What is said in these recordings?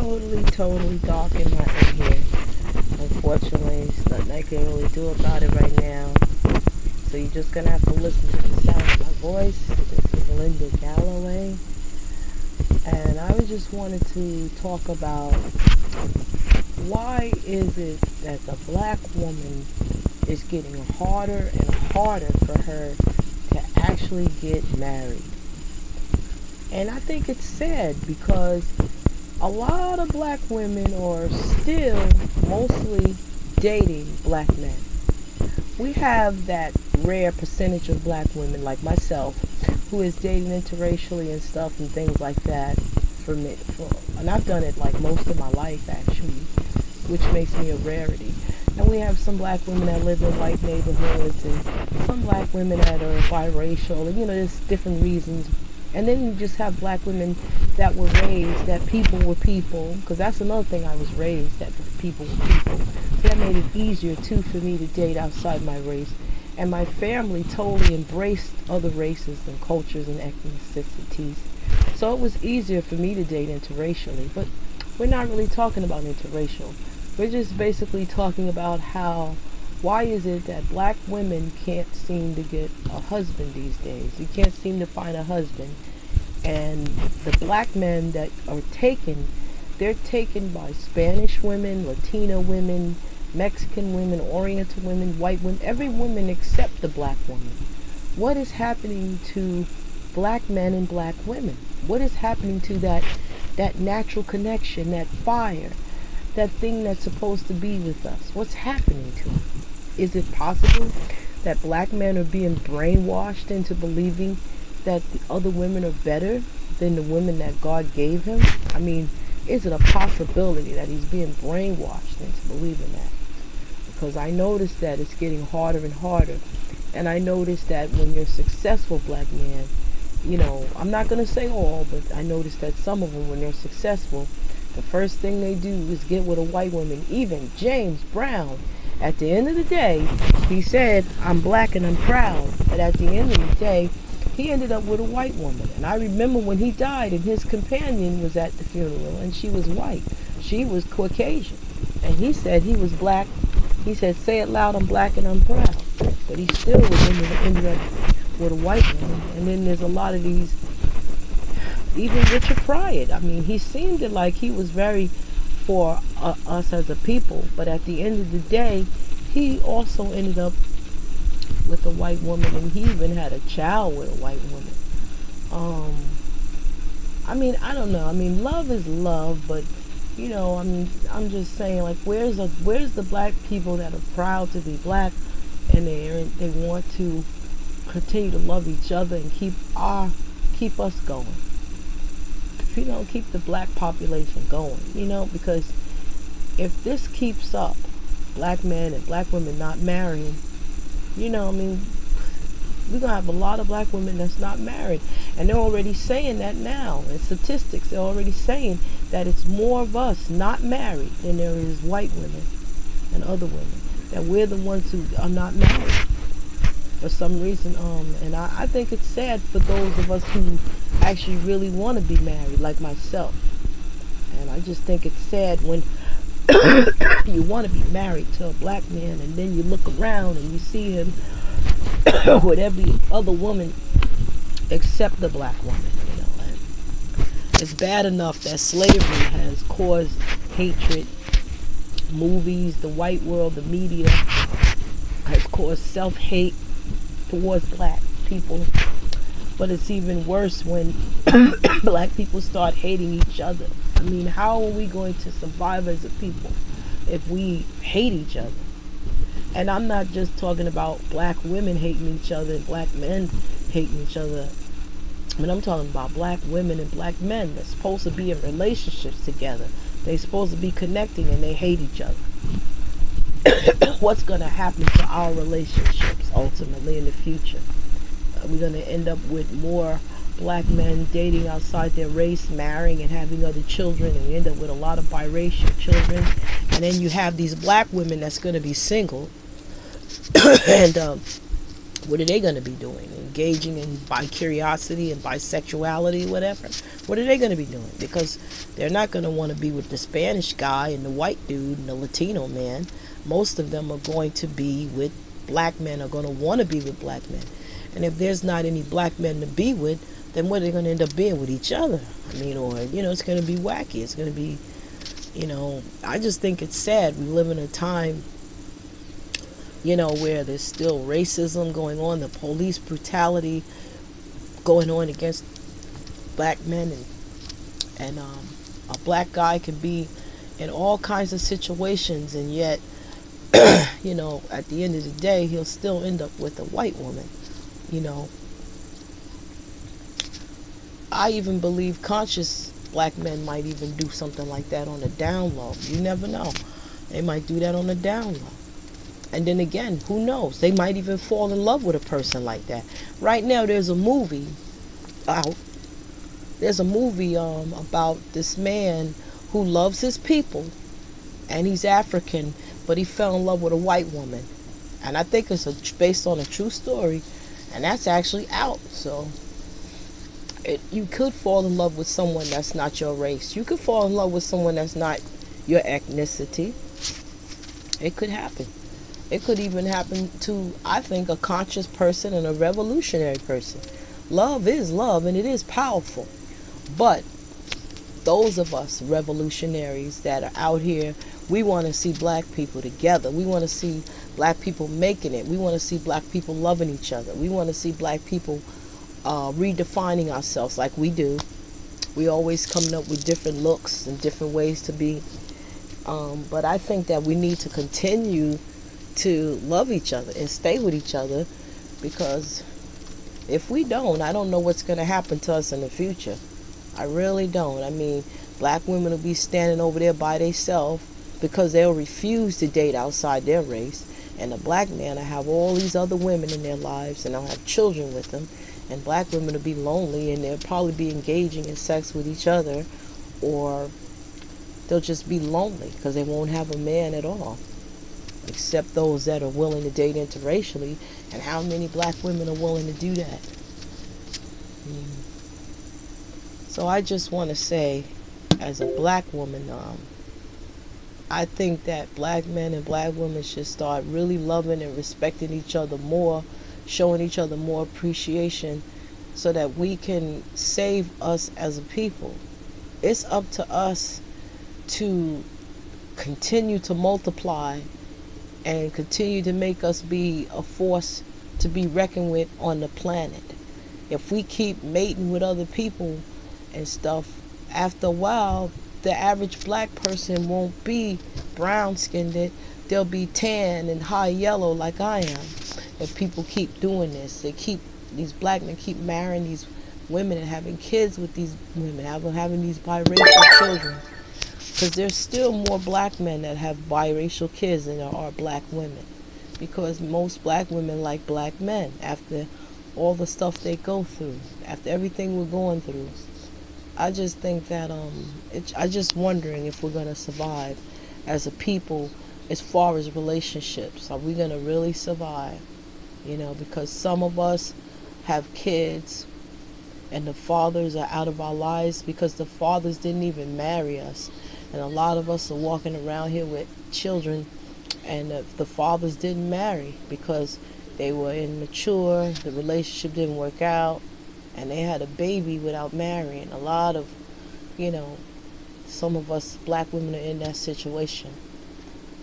totally dark in here. Unfortunately, there's nothing I can really do about it right now. So you're just gonna have to listen to the sound of my voice. This is Linda Galloway, and I just wanted to talk about why is it that the black woman is getting harder and harder for her to actually get married. And I think it's sad because a lot of black women are still mostly dating black men. We have that rare percentage of black women like myself who is dating interracially and stuff and things like that and I've done it like most of my life actually, which makes me a rarity. And we have some black women that live in white neighborhoods and some black women that are biracial and there's different reasons. And then you just have black women that were raised that people were people, because that's another thing, I was raised that people were people. So that made it easier too for me to date outside my race. And my family totally embraced other races and cultures and ethnicities. So it was easier for me to date interracially. But we're not really talking about interracial. We're just basically talking about why is it that black women can't seem to get a husband these days? You can't seem to find a husband. And the black men that are taken, they're taken by Spanish women, Latino women, Mexican women, Oriental women, white women, every woman except the black woman. What is happening to black men and black women? What is happening to that natural connection, that fire, that thing that's supposed to be with us? What's happening to it? Is it possible that black men are being brainwashed into believing that the other women are better than the women that God gave him? I mean, is it a possibility that he's being brainwashed into believing that? Because I noticed that it's getting harder and harder. And I noticed that when you're a successful black man, I'm not going to say all, but I noticed that some of them, when they're successful, the first thing they do is get with a white woman. Even James Brown, at the end of the day, he said, I'm black and I'm proud. But at the end of the day, he ended up with a white woman. And I remember when he died and his companion was at the funeral and she was white. She was Caucasian. And he said he was black. He said, say it loud, I'm black and I'm proud. But he still was ended up with a white woman. And then there's a lot of these, even Richard Pryor. I mean, he seemed like he was very for us as a people, but at the end of the day, he also ended up with a white woman, and he even had a child with a white woman. I mean, I don't know. I mean, love is love, but I mean, I'm just saying, like, where's the black people that are proud to be black, and they want to continue to love each other and keep us going. Keep the black population going, because if this keeps up, black men and black women not marrying, I mean, we're going to have a lot of black women that's not married. And they're already saying that now. In statistics, they're already saying that it's more of us not married than there is white women and other women. That we're the ones who are not married for some reason. And I think it's sad for those of us who actually really want to be married, like myself. And I just think it's sad when you want to be married to a black man and then you look around and you see him with every other woman except the black woman. And it's bad enough that slavery has caused hatred. Movies, the white world, the media has caused self-hate towards black people. But it's even worse when black people start hating each other. I mean, how are we going to survive as a people if we hate each other? And I'm not just talking about black women hating each other and black men hating each other. I mean, I'm talking about black women and black men that's supposed to be in relationships together. They're supposed to be connecting and they hate each other. What's going to happen to our relationships ultimately in the future? We're going to end up with more black men dating outside their race, marrying and having other children, and we end up with a lot of biracial children. And then you have these black women that's going to be single and What are they going to be doing? Engaging in bi-curiosity and bisexuality, whatever. What are they going to be doing? Because they're not going to want to be with the Spanish guy and the white dude and the Latino man. Most of them are going to be with black men, are going to want to be with black men. And if there's not any black men to be with, then what are they going to end up being with each other? I mean, or, it's going to be wacky. It's going to be, I just think it's sad. We live in a time where there's still racism going on, the police brutality going on against black men, and a black guy can be in all kinds of situations, and yet, at the end of the day, he'll still end up with a white woman. I even believe conscious black men might even do something like that on the down low. You never know. They might do that on the down low. And then again, who knows? They might even fall in love with a person like that. Right now, there's a movie out. There's a movie about this man who loves his people, and he's African, but he fell in love with a white woman. And I think it's based on a true story, and that's actually out. So you could fall in love with someone that's not your race. You could fall in love with someone that's not your ethnicity. It could happen. It could even happen to, I think, a conscious person and a revolutionary person. Love is love, and it is powerful. But those of us revolutionaries that are out here, we want to see black people together. We want to see black people making it. We want to see black people loving each other. We want to see black people redefining ourselves like we do. We always coming up with different looks and different ways to be. But I think that we need to continue to love each other and stay with each other, because if we don't, I don't know what's going to happen to us in the future. I really don't. I mean, black women will be standing over there by themselves because they'll refuse to date outside their race, and the black man will have all these other women in their lives, and they'll have children with them, and black women will be lonely, and they'll probably be engaging in sex with each other, or they'll just be lonely because they won't have a man at all, except those that are willing to date interracially. And how many black women are willing to do that? So I just want to say, as a black woman, I think that black men and black women should start really loving and respecting each other more, showing each other more appreciation, so that we can save us as a people. It's up to us to continue to multiply and continue to make us be a force to be reckoned with on the planet. If we keep mating with other people and stuff, after a while, the average black person won't be brown skinned. They'll be tan and high yellow like I am. If people keep doing this, these black men keep marrying these women and having kids with these women, having these biracial children. Because there's still more black men that have biracial kids than there are black women. Because most black women like black men after all the stuff they go through, after everything we're going through. I just think that I just wondering if we're going to survive as a people as far as relationships. Are we going to really survive? Because some of us have kids and the fathers are out of our lives because the fathers didn't even marry us. And a lot of us are walking around here with children, and the fathers didn't marry because they were immature, the relationship didn't work out, and they had a baby without marrying. A lot of, some of us black women are in that situation.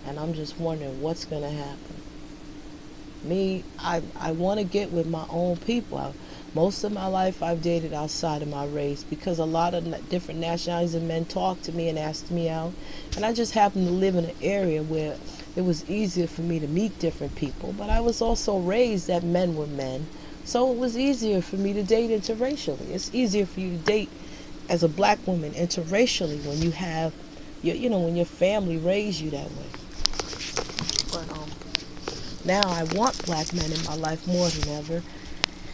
And I'm just wondering what's going to happen. Me, I want to get with my own people. Most of my life I've dated outside of my race because a lot of different nationalities of men talk to me and ask me out. And I just happen to live in an area where it was easier for me to meet different people. But I was also raised that men were men. So it was easier for me to date interracially. It's easier for you to date as a black woman interracially when you have, when your family raised you that way. But now I want black men in my life more than ever,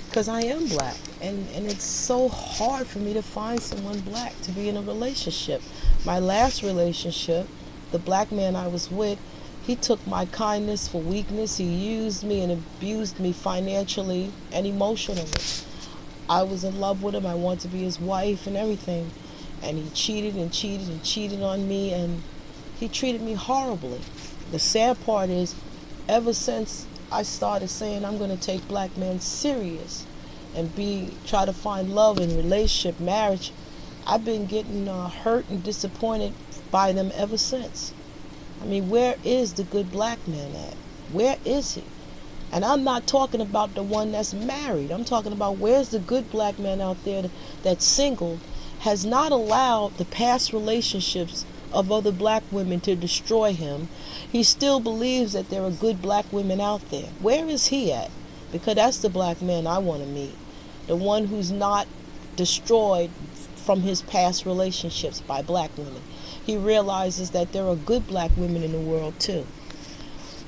because I am black, and it's so hard for me to find someone black to be in a relationship. My last relationship, the black man I was with, He took my kindness for weakness. He used me and abused me financially and emotionally. I was in love with him. I wanted to be his wife and everything. And he cheated and cheated and cheated on me, and he treated me horribly. The sad part is, ever since I started saying I'm going to take black men serious and try to find love in relationship, marriage, I've been getting hurt and disappointed by them ever since. I mean, where is the good black man at? Where is he? And I'm not talking about the one that's married. I'm talking about where's the good black man out there that's single, has not allowed the past relationships of other black women to destroy him. He still believes that there are good black women out there. Where is he at? Because that's the black man I want to meet. The one who's not destroyed from his past relationships by black women. He realizes that there are good black women in the world too.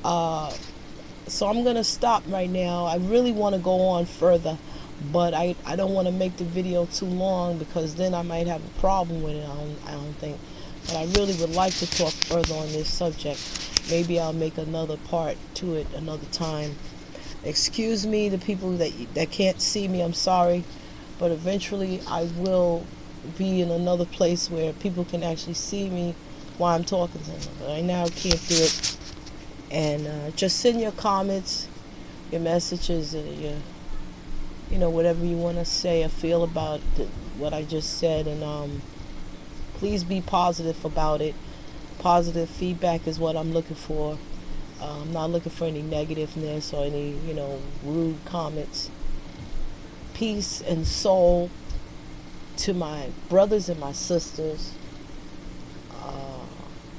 So I'm going to stop right now. I really want to go on further, but I don't want to make the video too long, because then I might have a problem with it. I don't think. But I really would like to talk further on this subject. Maybe I'll make another part to it another time. Excuse me, the people that can't see me, I'm sorry. But eventually I will be in another place where people can actually see me while I'm talking to them. But right now I can't do it. And just send your comments, your messages, your whatever you want to say or feel about what I just said, and please be positive about it. Positive feedback is what I'm looking for. I'm not looking for any negativeness or any rude comments. Peace and soul to my brothers and my sisters.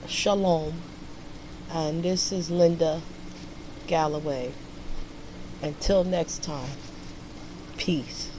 Shalom. And this is Linda Galloway. Until next time, peace.